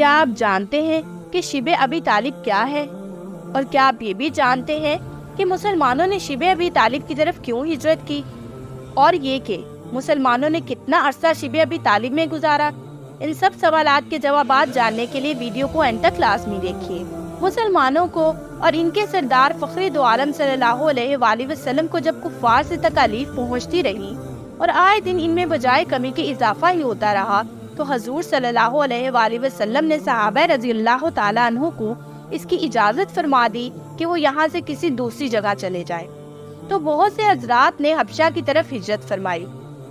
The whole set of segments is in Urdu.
کیا آپ جانتے ہیں کہ شبہ ابی طالب کیا ہے؟ اور کیا آپ یہ بھی جانتے ہیں کہ مسلمانوں نے شبہ ابی طالب کی طرف کیوں ہجرت کی؟ اور یہ کہ مسلمانوں نے کتنا عرصہ شبہ ابی طالب میں گزارا؟ ان سب سوالات کے جوابات جاننے کے لیے ویڈیو کو اینڈ تک لازمی دیکھیے۔ مسلمانوں کو اور ان کے سردار فخر دو عالم صلی اللہ علیہ وآلہ وسلم کو جب کفار سے تکالیف پہنچتی رہی اور آئے دن ان میں بجائے کمی کے اضافہ ہی ہوتا رہا، تو حضور صلی اللہ علیہ وآلہ وسلم نے صحابہ رضی اللہ تعالیٰ عنہ کو اس کی اجازت فرما دی کہ وہ یہاں سے کسی دوسری جگہ چلے جائیں۔ تو بہت سے حضرات نے حبشہ کی طرف ہجرت فرمائی۔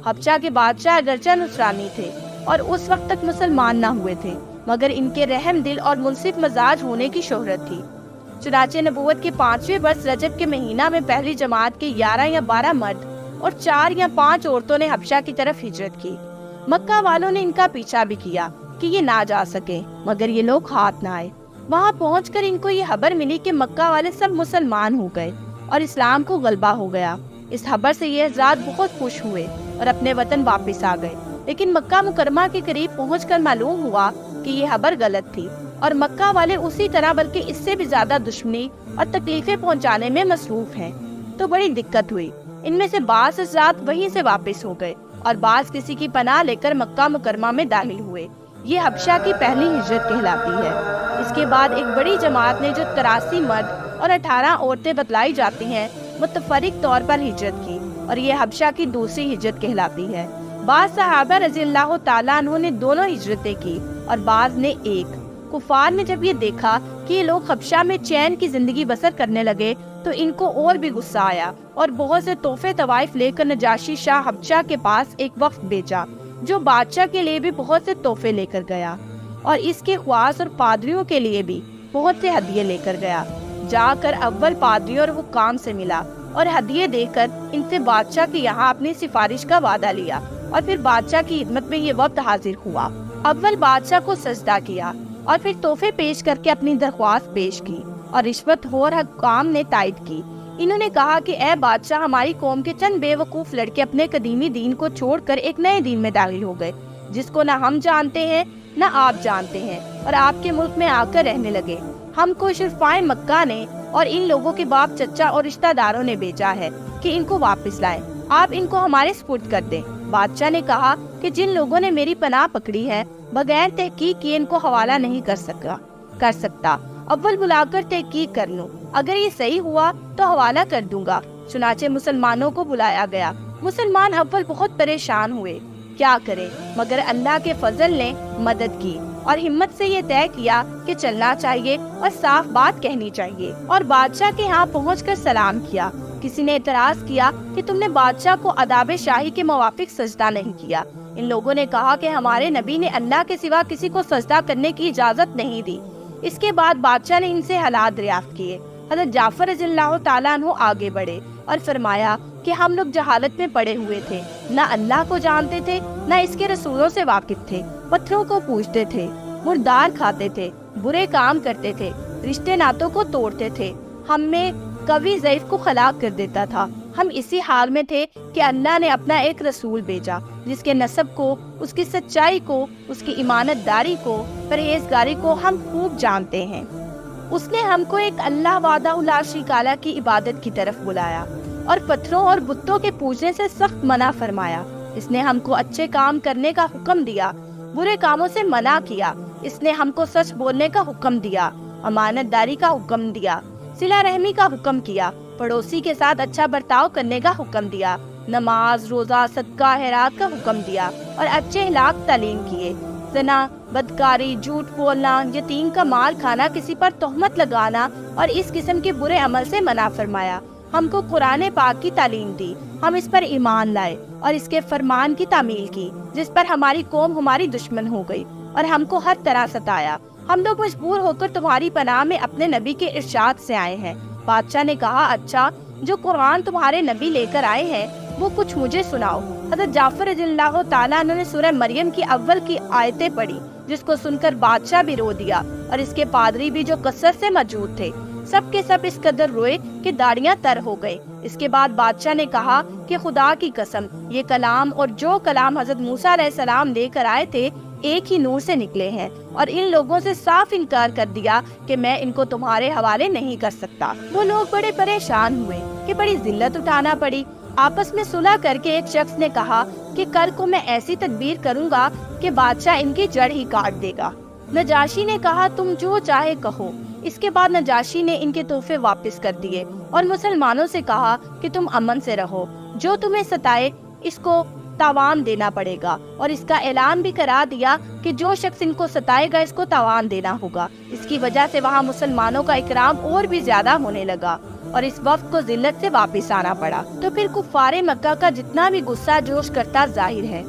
حبشہ کے بادشاہ اگرچہ نصرانی تھے اور اس وقت تک مسلمان نہ ہوئے تھے، مگر ان کے رحم دل اور منصف مزاج ہونے کی شہرت تھی۔ چنانچہ نبوت کے 5ویں برس رجب کے مہینہ میں پہلی جماعت کے 11 یا 12 مرد اور 4 یا 5 عورتوں نے حبشہ کی طرف ہجرت کی۔ مکہ والوں نے ان کا پیچھا بھی کیا کہ یہ نہ جا سکے، مگر یہ لوگ ہاتھ نہ آئے۔ وہاں پہنچ کر ان کو یہ خبر ملی کہ مکہ والے سب مسلمان ہو گئے اور اسلام کو غلبہ ہو گیا۔ اس خبر سے یہ حضرات بہت خوش ہوئے اور اپنے وطن واپس آ گئے، لیکن مکہ مکرمہ کے قریب پہنچ کر معلوم ہوا کہ یہ خبر غلط تھی اور مکہ والے اسی طرح بلکہ اس سے بھی زیادہ دشمنی اور تکلیفیں پہنچانے میں مصروف ہیں۔ تو بڑی دقت ہوئی۔ ان میں سے بعض حضرات وہیں سے واپس ہو گئے اور بعض کسی کی پناہ لے کر مکہ مکرمہ میں داخل ہوئے۔ یہ حبشہ کی پہلی ہجرت کہلاتی ہے۔ اس کے بعد ایک بڑی جماعت نے جو 83 مرد اور 18 عورتیں بتلائی جاتی ہیں متفرق طور پر ہجرت کی، اور یہ حبشہ کی دوسری ہجرت کہلاتی ہے۔ بعض صحابہ رضی اللہ تعالیٰ عنہ نے دونوں ہجرتیں کی اور بعض نے ایک۔ کفار نے جب یہ دیکھا کہ یہ لوگ حبشہ میں چین کی زندگی بسر کرنے لگے تو ان کو اور بھی غصہ آیا اور بہت سے تحفے طوائف لے کر نجاشی شاہ حبشہ کے پاس ایک وفد بھیجا، جو بادشاہ کے لیے بھی بہت سے تحفے لے کر گیا اور اس کے خواص اور پادریوں کے لیے بھی بہت سے ہدیے لے کر گیا۔ جا کر اول پادریوں اور حکام سے ملا اور ہدیے دے کر ان سے بادشاہ کے یہاں اپنی سفارش کا وعدہ لیا، اور پھر بادشاہ کی خدمت میں یہ وفد حاضر ہوا۔ اول بادشاہ کو سجدہ کیا اور پھر تحفے پیش کر کے اپنی درخواست پیش کی، اور رشوت خور حکام نے تائید کی۔ انہوں نے کہا کہ اے بادشاہ، ہماری قوم کے چند بے وقوف لڑکے اپنے قدیمی دین کو چھوڑ کر ایک نئے دین میں داخل ہو گئے، جس کو نہ ہم جانتے ہیں نہ آپ جانتے ہیں، اور آپ کے ملک میں آ کر رہنے لگے۔ ہم کو شرفائے مکہ نے اور ان لوگوں کے باپ چچا اور رشتہ داروں نے بھیجا ہے کہ ان کو واپس لائیں، آپ ان کو ہمارے سپرد کر دیں۔ بادشاہ نے کہا کہ جن لوگوں نے میری پناہ پکڑی ہے بغیر تحقیق کیے ان کو حوالہ نہیں کر سکتا۔ اول بلا کر تحقیق کر لوں، اگر یہ صحیح ہوا تو حوالہ کر دوں گا۔ چنانچہ مسلمانوں کو بلایا گیا۔ مسلمان اول بہت پریشان ہوئے، کیا کرے، مگر اللہ کے فضل نے مدد کی اور ہمت سے یہ طے کیا کہ چلنا چاہیے اور صاف بات کہنی چاہیے، اور بادشاہ کے ہاں پہنچ کر سلام کیا۔ کسی نے اعتراض کیا کہ تم نے بادشاہ کو آداب شاہی کے موافق سجدہ نہیں کیا۔ ان لوگوں نے کہا کہ ہمارے نبی نے اللہ کے سوا کسی کو سجدہ کرنے کی اجازت نہیں دی۔ اس کے بعد بادشاہ نے ان سے حالات دریافت کیے۔ حضرت جعفر رضی اللہ تعالیٰ عنہ آگے بڑھے اور فرمایا کہ ہم لوگ جہالت میں پڑے ہوئے تھے، نہ اللہ کو جانتے تھے نہ اس کے رسولوں سے واقف تھے، پتھروں کو پوجتے تھے، مردار کھاتے تھے، برے کام کرتے تھے، رشتے ناتوں کو توڑتے تھے، ہم میں قوی ضعیف کو ہلاک کر دیتا تھا۔ ہم اسی حال میں تھے کہ اللہ نے اپنا ایک رسول بھیجا جس کے نسب کو، اس کی سچائی کو، اس کی امانت داری کو، پرہیزگاری کو ہم خوب جانتے ہیں۔ اس نے ہم کو ایک اللہ وحدہ لا شریک لہ کی عبادت کی طرف بلایا اور پتھروں اور بتوں کے پوجنے سے سخت منع فرمایا۔ اس نے ہم کو اچھے کام کرنے کا حکم دیا، برے کاموں سے منع کیا۔ اس نے ہم کو سچ بولنے کا حکم دیا، امانت داری کا حکم دیا، صلہ رحمی کا حکم کیا، پڑوسی کے ساتھ اچھا برتاؤ کرنے کا حکم دیا، نماز، روزہ، صدقہ، خیرات کا حکم دیا، اور اچھے اخلاق تعلیم کیے۔ زنا، بدکاری، جھوٹ بولنا، یتیم کا مال کھانا، کسی پر تہمت لگانا اور اس قسم کے برے عمل سے منع فرمایا۔ ہم کو قرآن پاک کی تعلیم دی، ہم اس پر ایمان لائے اور اس کے فرمان کی تعمیل کی، جس پر ہماری قوم ہماری دشمن ہو گئی اور ہم کو ہر طرح ستایا۔ ہم لوگ مجبور ہو کر تمہاری پناہ میں اپنے نبی کے ارشاد سے آئے ہیں۔ بادشاہ نے کہا، اچھا، جو قرآن تمہارے نبی لے کر آئے ہیں وہ کچھ مجھے سناؤ۔ حضرت جعفر رضی اللہ تعالیٰ عنہ نے سورہ مریم کی اول کی آیتیں پڑھی، جس کو سن کر بادشاہ بھی رو دیا اور اس کے پادری بھی جو کثرت سے موجود تھے، سب کے سب اس قدر روئے کہ داڑیاں تر ہو گئے۔ اس کے بعد بادشاہ نے کہا کہ خدا کی قسم، یہ کلام اور جو کلام حضرت موسیٰ علیہ السلام لے کر آئے تھے ایک ہی نور سے نکلے ہیں، اور ان لوگوں سے صاف انکار کر دیا کہ میں ان کو تمہارے حوالے نہیں کر سکتا۔ وہ لوگ بڑے پریشان ہوئے کہ بڑی ذلت اٹھانا پڑی۔ آپس میں صلح کر کے ایک شخص نے کہا کہ کل کو میں ایسی تدبیر کروں گا کہ بادشاہ ان کی جڑ ہی کاٹ دے گا۔ نجاشی نے کہا تم جو چاہے کہو۔ اس کے بعد نجاشی نے ان کے تحفے واپس کر دیے اور مسلمانوں سے کہا کہ تم امن سے رہو، جو تمہیں ستائے اس کو تاوان دینا پڑے گا، اور اس کا اعلان بھی کرا دیا کہ جو شخص ان کو ستائے گا اس کو تاوان دینا ہوگا۔ اس کی وجہ سے وہاں مسلمانوں کا اکرام اور بھی زیادہ ہونے لگا اور اس وفد کو ذلت سے واپس آنا پڑا۔ تو پھر کفار مکہ کا جتنا بھی غصہ جوش کرتا ظاہر ہے۔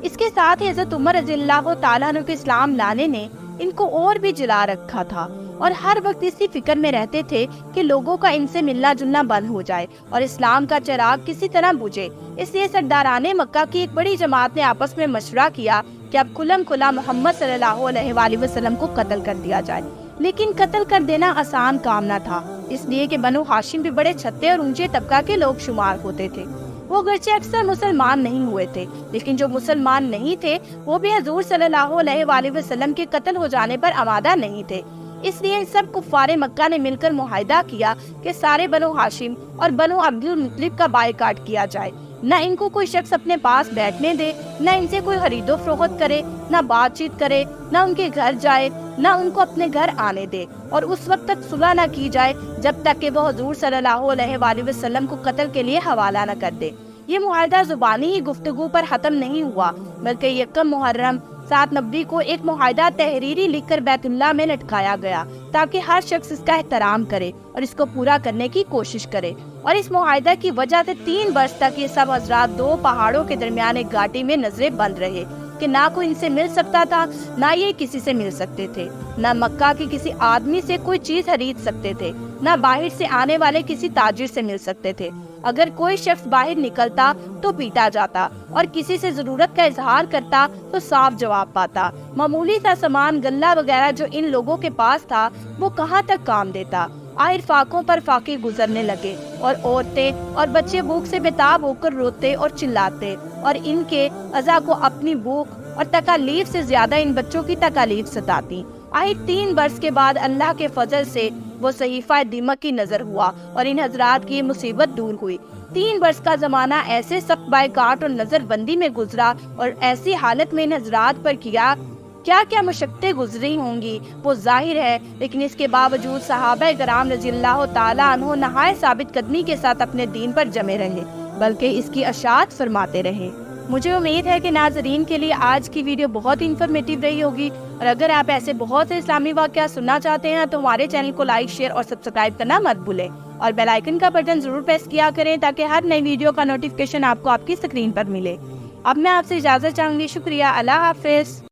اس کے ساتھ ہی حضرت عمر رضی اللہ تعالیٰ عنہ کے اسلام لانے نے ان کو اور بھی جلا رکھا تھا، اور ہر وقت اسی فکر میں رہتے تھے کہ لوگوں کا ان سے ملنا جلنا بند ہو جائے اور اسلام کا چراغ کسی طرح بجھے۔ اس لیے سرداران مکہ کی ایک بڑی جماعت نے آپس میں مشورہ کیا کہ اب کھلم کھلا محمد صلی اللہ علیہ وآلہ وسلم کو قتل کر دیا جائے۔ لیکن قتل کر دینا آسان کام نہ تھا، اس لیے کہ بنو ہاشم بھی بڑے چھتے اور اونچے طبقہ کے لوگ شمار ہوتے تھے۔ وہ گرچہ اکثر مسلمان نہیں ہوئے تھے، لیکن جو مسلمان نہیں تھے وہ بھی حضور صلی اللہ علیہ وآلہ وسلم کے قتل ہو جانے پر آمادہ نہیں تھے۔ اس لیے سب کفار مکہ نے مل کر معاہدہ کیا کہ سارے بنو ہاشم اور بنو عبد المطلب کا بائیکاٹ کیا جائے، نہ ان کو کوئی شخص اپنے پاس بیٹھنے دے، نہ ان سے کوئی خرید و فروخت کرے، نہ بات چیت کرے، نہ ان کے گھر جائے، نہ ان کو اپنے گھر آنے دے، اور اس وقت تک صلح نہ کی جائے جب تک کہ وہ حضور صلی اللہ علیہ وآلہ وسلم کو قتل کے لیے حوالہ نہ کر دے۔ یہ معاہدہ زبانی ہی گفتگو پر ختم نہیں ہوا، بلکہ یکم محرم 790 کو ایک معاہدہ تحریری لکھ کر بیت اللہ میں لٹکایا گیا تاکہ ہر شخص اس کا احترام کرے اور اس کو پورا کرنے کی کوشش کرے۔ اور اس معاہدہ کی وجہ سے 3 برس تک یہ سب حضرات 2 پہاڑوں کے درمیان ایک گھاٹی میں نظریں بند رہے کہ نہ کوئی ان سے مل سکتا تھا، نہ یہ کسی سے مل سکتے تھے، نہ مکہ کے کسی آدمی سے کوئی چیز خرید سکتے تھے، نہ باہر سے آنے والے کسی تاجر سے مل سکتے تھے۔ اگر کوئی شخص باہر نکلتا تو پیٹا جاتا اور کسی سے ضرورت کا اظہار کرتا تو صاف جواب پاتا۔ معمولی سا سامان غلہ وغیرہ جو ان لوگوں کے پاس تھا وہ کہاں تک کام دیتا۔ آخر فاقوں پر فاقے گزرنے لگے اور عورتیں اور بچے بھوک سے بےتاب ہو کر روتے اور چلاتے، اور ان کے اعضاء کو اپنی بھوک اور تکالیف سے زیادہ ان بچوں کی تکالیف ستاتی۔ آخر 3 برس کے بعد اللہ کے فضل سے وہ صحیفہ دمک کی نظر ہوا اور ان حضرات کی مصیبت دور ہوئی۔ 3 برس کا زمانہ ایسے سخت بائیکاٹ اور نظر بندی میں گزرا اور ایسی حالت میں ان حضرات پر کیا کیا مشقتیں گزری ہوں گی وہ ظاہر ہے، لیکن اس کے باوجود صحابہ کرام رضی اللہ تعالیٰ عنہ نہایت ثابت قدمی کے ساتھ اپنے دین پر جمے رہے، بلکہ اس کی اشاعت فرماتے رہے۔ مجھے امید ہے کہ ناظرین کے لیے آج کی ویڈیو بہت انفارمیٹیو رہی ہوگی، اور اگر آپ ایسے بہت سے اسلامی واقعات سننا چاہتے ہیں تو ہمارے چینل کو لائک، شیئر اور سبسکرائب کرنا مت بھولیں، اور بیل آئیکن کا بٹن ضرور پریس کیا کریں تاکہ ہر نئی ویڈیو کا نوٹیفیکیشن آپ کو آپ کی اسکرین پر ملے۔ اب میں آپ سے اجازت چاہوں گی، شکریہ، اللہ حافظ۔